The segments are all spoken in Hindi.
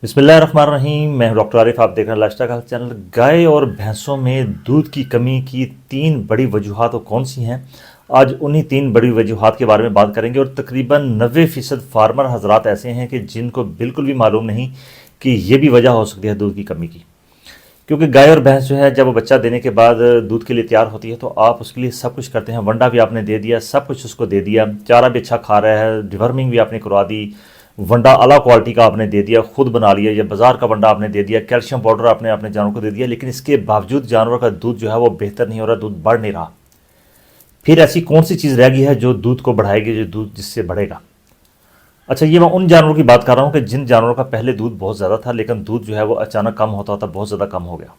बिस्मिल्लाहिर्रहमानिर्रहीम। मैं डॉक्टर आरिफ, आप देख रहे हैं लाइफस्टाइल हेल्थ चैनल। गाय और भैंसों में दूध की कमी की 3 बड़ी वजूहात कौन सी हैं, आज उन्हीं 3 बड़ी वजूहात के बारे में बात करेंगे। और तकरीबन 90% फार्मर हजरात ऐसे हैं कि जिनको बिल्कुल भी मालूम नहीं कि ये भी वजह हो सकती है दूध की कमी की। क्योंकि गाय और भैंस जो है जब वो बच्चा देने के बाद दूध के लिए तैयार होती है तो आप उसके लिए सब कुछ करते हैं। वंडा भी आपने दे दिया, सब कुछ उसको दे दिया, चारा भी अच्छा खा रहा है, डिवर्मिंग भी आपने करवा दी, वंडा अला क्वालिटी का आपने दे दिया, खुद बना लिया, या बाजार का वंडा आपने दे दिया, कैल्शियम पाउडर आपने अपने जानवर को दे दिया, लेकिन इसके बावजूद जानवर का दूध जो है वो बेहतर नहीं हो रहा, दूध बढ़ नहीं रहा। फिर ऐसी कौन सी चीज़ रह गई है जो दूध को बढ़ाएगी, जो दूध जिससे बढ़ेगा? अच्छा, ये मैं उन जानवरों की बात कर रहा हूँ कि जिन जानवरों का पहले दूध बहुत ज़्यादा था, लेकिन दूध जो है वो अचानक कम होता होता बहुत ज़्यादा कम हो गया।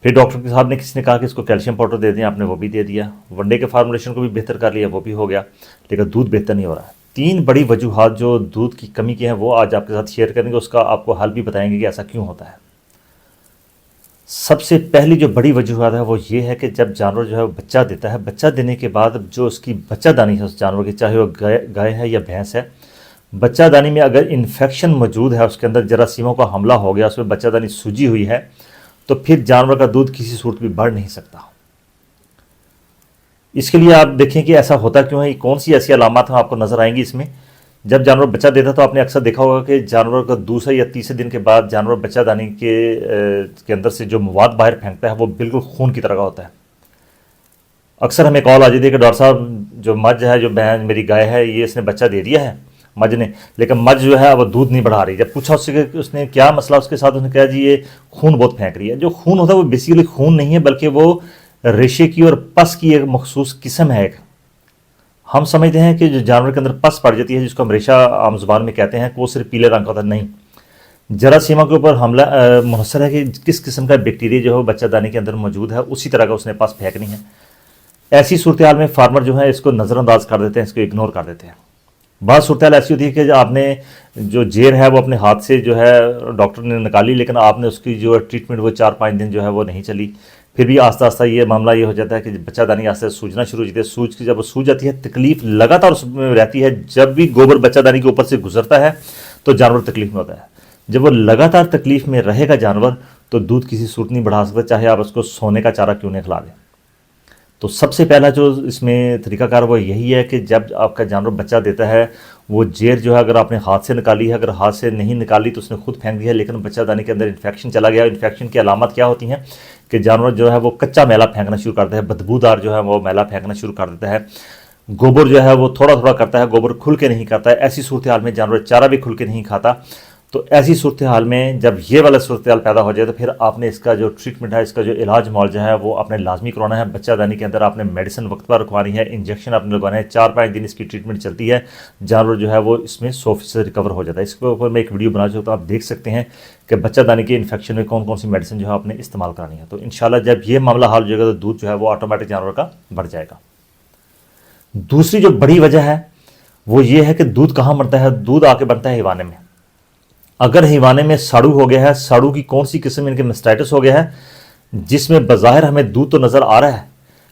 फिर डॉक्टर के साहब ने किसी ने कहा कि इसको कैल्शियम पाउडर दे दें, आपने वो भी दे दिया, वनडे के फार्मूलेशन को भी बेहतर कर लिया, वो भी हो गया, लेकिन दूध बेहतर नहीं हो रहा है। 3 बड़ी वजूहात जो दूध की कमी की हैं वो आज आपके साथ शेयर करेंगे, उसका आपको हल भी बताएंगे कि ऐसा क्यों होता है। सबसे पहली जो बड़ी वजूहात है वो ये है कि जब जानवर जो है वो बच्चा देता है, बच्चा देने के बाद जो उसकी बच्चादानी है उस जानवर की, चाहे वो गाय है या भैंस है, बच्चादानी में अगर इन्फेक्शन मौजूद है, उसके अंदर जरासीमों का हमला हो गया, उसमें बच्चादानी सूजी हुई है, तो फिर जानवर का दूध किसी सूरत में बढ़ नहीं सकता। इसके लिए आप देखें कि ऐसा होता क्यों है, कौन सी ऐसी अलामत हैं आपको नजर आएंगी इसमें। जब जानवर बच्चा देता है तो आपने अक्सर देखा होगा कि जानवर का दूसरे या तीसरे दिन के बाद जानवर बच्चादानी के अंदर से जो मवाद बाहर फेंकता है वो बिल्कुल खून की तरह का होता है। अक्सर हमें कॉल आ जाती है कि डॉक्टर साहब जो मझ है, जो बहन मेरी गाय है, ये इसने बच्चा दे दिया है मझ ने, लेकिन मझ जो है वो दूध नहीं बढ़ा रही। जब पूछा उससे कि उसने क्या मसला उसके साथ, उसने कहा जी ये खून बहुत फेंक रही है। जो खून होता है वो बेसिकली खून नहीं है, बल्कि वो रेशे की और पस की एक मखसूस किस्म है। एक हम समझते हैं कि जो जानवर के अंदर पस पड़ जाती है, जिसको हम रेशा आम जुबान में कहते हैं, कि वो सिर्फ पीले रंग का होता है, नहीं, जरासीमा के ऊपर हमला मुनहसर है कि किस किस्म का बैक्टीरिया जो है बच्चादानी के अंदर मौजूद है, उसी तरह का उसने पस फेंकनी है। ऐसी सूरत हाल में फार्मर जो है इसको नज़रअंदाज कर देते हैं, इसको इग्नोर कर देते हैं। बहुत सूरत हाल ऐसी होती है कि आपने जो जेर है वो अपने हाथ से जो है डॉक्टर ने निकाली, लेकिन आपने उसकी जो ट्रीटमेंट वो 4-5 दिन जो है वो नहीं चली। फिर भी आस्ता आस्ता ये मामला ये हो जाता है कि बच्चादानी आस्ते सूजना शुरू हो जाती है। सूज की जब वो सूज जाती है, तकलीफ लगातार उसमें रहती है। जब भी गोबर बच्चादानी के ऊपर से गुजरता है तो जानवर तकलीफ में होता है। जब वो लगातार तकलीफ में रहेगा जानवर, तो दूध किसी सूरत नहीं बढ़ा सकता, चाहे आप उसको सोने का चारा क्यों नहीं खिला दें। तो सबसे पहला जो इसमें तरीकाकार वो यही है कि जब आपका जानवर बच्चा देता है, वो जेर जो है अगर आपने हाथ से निकाली है, अगर हाथ से नहीं निकाली तो उसने खुद फेंक दिया, लेकिन बच्चादानी के अंदर इन्फेक्शन चला गया। इन्फेक्शन की अलामत क्या होती हैं कि जानवर जो है वो कच्चा मैला फेंकना शुरू करता है, बदबूदार जो है वो मैला फेंकना शुरू कर देता है। गोबर जो है वो थोड़ा थोड़ा करता है, गोबर खुल के नहीं करता है। ऐसी सूरत हाल में जानवर चारा भी खुल के नहीं खाता। तो ऐसी सूरत हाल में जब ये वाला सूरत हाल पैदा हो जाए तो फिर आपने इसका जो ट्रीटमेंट है, इसका जो इलाज मुआवजा है वो आपने लाजमी करवाना है। बच्चादानी के अंदर आपने मेडिसिन वक्त पर रखवानी है, इंजेक्शन आपने लगवाना है। 4-5 दिन इसकी ट्रीटमेंट चलती है, जानवर जो है वो इसमें 100% रिकवर हो जाता है। इसके ऊपर मैं एक वीडियो बना चुका हूं, आप देख सकते हैं कि बच्चादानी के इन्फेक्शन में कौन कौन सी मेडिसिन जो है आपने इस्तेमाल करानी है। तो इंशाल्लाह जब ये मामला हल हो जाएगा तो दूध जो है वो ऑटोमेटिक जानवर का बढ़ जाएगा। दूसरी जो बड़ी वजह है वो ये है कि दूध कहाँ बनता है, दूध आके बनता है हिवाने में। अगर हिवाने में साड़ू हो गया है, साड़ू की कौन सी किस्म, इनके मास्टाइटिस हो गया है, जिसमें बज़ाहिर हमें दूध तो नज़र आ रहा है,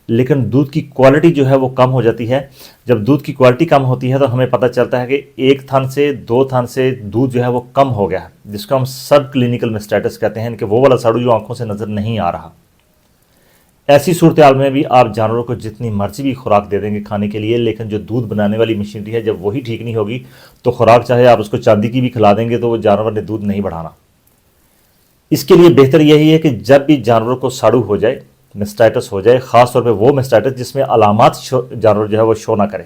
लेकिन दूध की क्वालिटी जो है वो कम हो जाती है। जब दूध की क्वालिटी कम होती है तो हमें पता चलता है कि 1 थन से 2 थन से दूध जो है वो कम हो गया है, जिसको हम सब क्लिनिकल मास्टाइटिस कहते हैं, कि वो वाला साड़ू जो आंखों से नज़र नहीं आ रहा। ऐसी सूरत हाल में भी आप जानवरों को जितनी मर्जी भी खुराक दे देंगे खाने के लिए, लेकिन जो दूध बनाने वाली मशीनरी है जब वही ठीक नहीं होगी तो खुराक चाहे आप उसको चांदी की भी खिला देंगे तो वो जानवर ने दूध नहीं बढ़ाना। इसके लिए बेहतर यही है कि जब भी जानवर को साड़ू हो जाए, मास्टाइटिस हो जाए, ख़ासतौर पर वो मास्टाइटिस जिसमें अलामात जानवर जो है वो शो ना करे,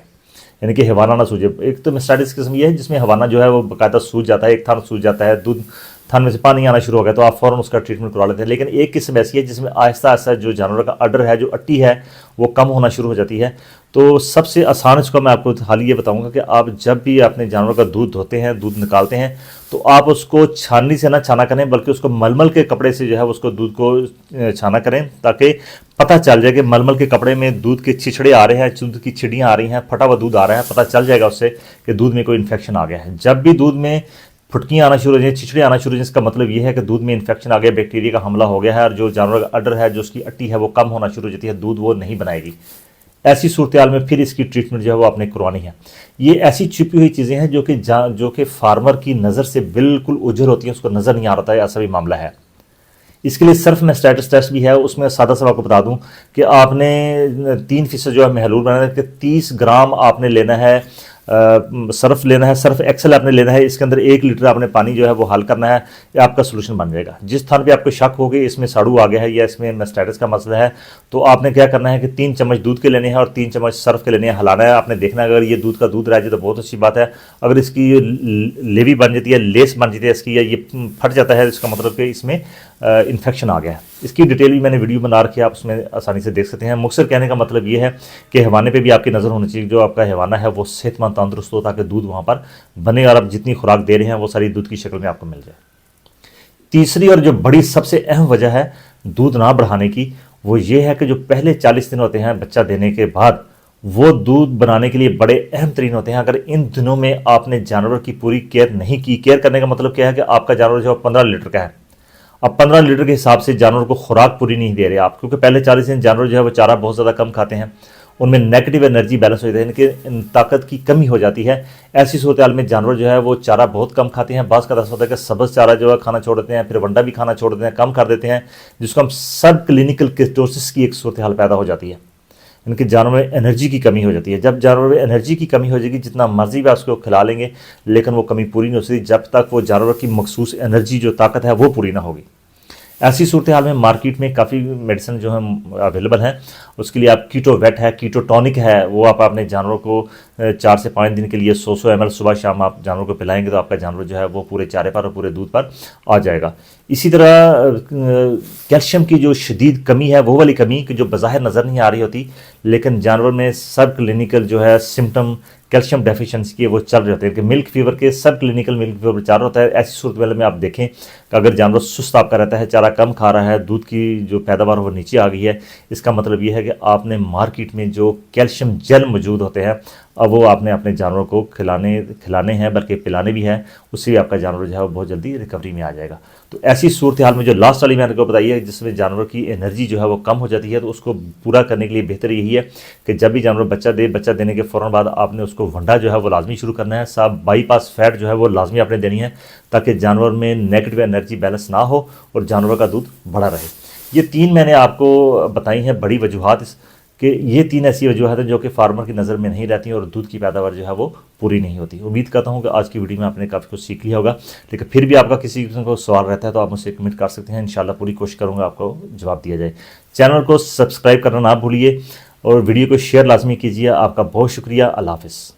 यानी कि हवाना ना सूझे। एक तो मास्टाइटिस किस्म ये है जिसमें हवाना जो है वो बाकायदा सूझ जाता है, एक थन सूझ जाता है, दूध थन में से पानी आना शुरू हो गया तो आप फ़ौरन उसका ट्रीटमेंट करवा लेते हैं। लेकिन एक किस्म ऐसी है जिसमें आहिस्ता आहिस्ता जो जानवर का अडर है, जो अट्टी है, वो कम होना शुरू हो जाती है। तो सबसे आसान इसको मैं आपको हाल ये बताऊंगा कि आप जब भी अपने जानवर का दूध धोते हैं, दूध निकालते हैं, तो आप उसको छाननी से ना छाना करें, बल्कि उसको मलमल के कपड़े से जो है उसको दूध को छाना करें, ताकि पता चल जाए कि मलमल के कपड़े में दूध के छिछड़े आ रहे हैं, दूध की छिड़ियाँ आ रही हैं, फटा हुआ दूध आ रहा है, पता चल जाएगा उससे कि दूध में कोई इन्फेक्शन आ गया है। जब भी दूध में फुटकियाँ आना शुरू हो जाए, छिछड़े आना शुरू हो जाए, इसका मतलब ये है कि दूध में इन्फेक्शन आ गया, बैक्टीरिया का हमला हो गया है, और जो जानवर का अडर है, जो उसकी अट्टी है, वो कम होना शुरू हो जाती है, दूध वो नहीं बनाएगी। ऐसी सूरत हाल में फिर इसकी ट्रीटमेंट जो है वो आपने करवानी है। ये ऐसी छिपी हुई चीज़ें हैं जो कि फार्मर की नज़र से बिल्कुल उजर होती हैं, उसको नज़र नहीं आ रहा है, ऐसा भी मामला है। इसके लिए सर्फ में स्टेटस टेस्ट भी है। उसमें सादा सा आपको बता दूं कि आपने 3% जो है महलूल बनाना है कि 30 ग्राम आपने लेना है, सर्फ लेना है, सर्फ एक्सेल आपने लेना है। इसके अंदर 1 लीटर आपने पानी जो है वो हल करना है, ये आपका सोल्यूशन बन जाएगा। जिस स्थान पे आपको शक हो कि इसमें साड़ू आ गया है या इसमें मेस्टाइटिस का मसला है, तो आपने क्या करना है कि 3 चम्मच दूध के लेने हैं और 3 चम्मच सर्फ के लेने हैं, हलाना है। आपने देखना है अगर ये दूध का दूध रह जाए तो बहुत अच्छी बात है। अगर इसकी लेवी बन जाती है, लेस बन जाती है इसकी, या ये फट जाता है, इसका मतलब कि इसमें इन्फेक्शन आ गया है। इसकी डिटेल भी मैंने वीडियो बना रखी है, आप उसमें आसानी से देख सकते हैं। मुख्तर कहने का मतलब ये है कि हैवाने पे भी आपकी नज़र होनी चाहिए, जो आपका हैवाना है वो सेहतमंद तंदुरुस्त हो, ताकि दूध वहाँ पर बने और आप जितनी खुराक दे रहे हैं वो सारी दूध की शक्ल में आपको मिल जाए। तीसरी और जो बड़ी सबसे अहम वजह है दूध ना बढ़ाने की, वो ये है कि जो पहले 40 दिन होते हैं बच्चा देने के बाद, वो दूध बनाने के लिए बड़े अहम तरीन होते हैं। अगर इन दिनों में आपने जानवर की पूरी केयर नहीं की, केयर करने का मतलब क्या है कि आपका जानवर जो 15 लीटर का है, अब 15 लीटर के हिसाब से जानवर को खुराक पूरी नहीं दे रहे आप, क्योंकि पहले 40 दिन जानवर जो है वो चारा बहुत ज़्यादा कम खाते हैं, उनमें नेगेटिव एनर्जी बैलेंस हो जाती है, इनकी ताकत की कमी हो जाती है। ऐसी सूरत हाल में जानवर जो है वो चारा बहुत कम खाते हैं। बाज़ का ऐसा होता है कि सब्ज़ चारा जो है खाना छोड़ देते हैं, फिर वंडा भी खाना छोड़ देते हैं, कम कर देते हैं, जिसको हम सब क्लिनिकल किटोसिस की एक सूरत हाल पैदा हो जाती है। इनके जानवर में एनर्जी की कमी हो जाती है। जब जानवर में एनर्जी की कमी हो जाएगी, जितना मर्जी भी उसको खिला लेंगे, लेकिन वो कमी पूरी नहीं हो सकती जब तक वो जानवर की मखसूस एनर्जी जो ताकत है वो पूरी ना होगी। ऐसी सूरत हाल में मार्केट में काफ़ी मेडिसिन जो है अवेलेबल हैं। उसके लिए आप कीटो वेट है, कीटो टॉनिक है, वो आप अपने जानवरों को 4 से 5 दिन के लिए 100 ml सुबह शाम आप जानवरों को पिलाएंगे तो आपका जानवर जो है वो पूरे चारे पर और पूरे दूध पर आ जाएगा। इसी तरह कैल्शियम की जो शदीद कमी है, वो वाली कमी कि जो बज़ाहिर नज़र नहीं आ रही होती, लेकिन जानवर में सब क्लिनिकल जो है सिम्टम कैल्शियम डेफिशिएंसी के वो चल रहे होते हैं कि मिल्क फीवर के सब क्लिनिकल मिल्क फीवर चल रहा होता है। ऐसी सूरत में आप देखें कि अगर जानवर सुस्त आपका रहता है, चारा कम खा रहा है, दूध की जो पैदावार वो नीचे आ गई है, इसका मतलब ये है कि आपने मार्केट में जो कैल्शियम जेल मौजूद होते हैं, अब वो आपने अपने जानवरों को खिलाने हैं, बल्कि पिलाने भी हैं। उससे भी आपका जानवर जो है वो बहुत जल्दी रिकवरी में आ जाएगा। तो ऐसी सूरत हाल में जो लास्ट वाली मैंने आपको बताई है, जिसमें जानवर की एनर्जी जो है वो कम हो जाती है, तो उसको पूरा करने के लिए बेहतर यही है कि जब भी जानवर बच्चा देने के फ़ौरन बाद आपने उसको वंडा जो है वो लाजमी शुरू करना है। साफ बाईपास फैट जो है वो लाजमी आपने देनी है, ताकि जानवर में नेगेटिव एनर्जी बैलेंस ना हो और जानवर का दूध बढ़ा रहे। ये 3 मैंने आपको बताई हैं बड़ी वजूहत, कि ये 3 ऐसी वजूहत हैं जो कि फार्मर की नज़र में नहीं रहती और दूध की पैदावार जो है वो पूरी नहीं होती। उम्मीद करता हूँ कि आज की वीडियो में आपने काफ़ी कुछ सीख लिया होगा, लेकिन फिर भी आपका किसी किस्म का सवाल रहता है तो आप मुझसे कमेंट कर सकते हैं। इंशाल्लाह पूरी कोशिश करूँगा आपको जवाब दिया जाए। चैनल को सब्सक्राइब करना ना भूलिए और वीडियो को शेयर लाजमी कीजिए। आपका बहुत शुक्रिया। अल्लाह हाफ़िज़।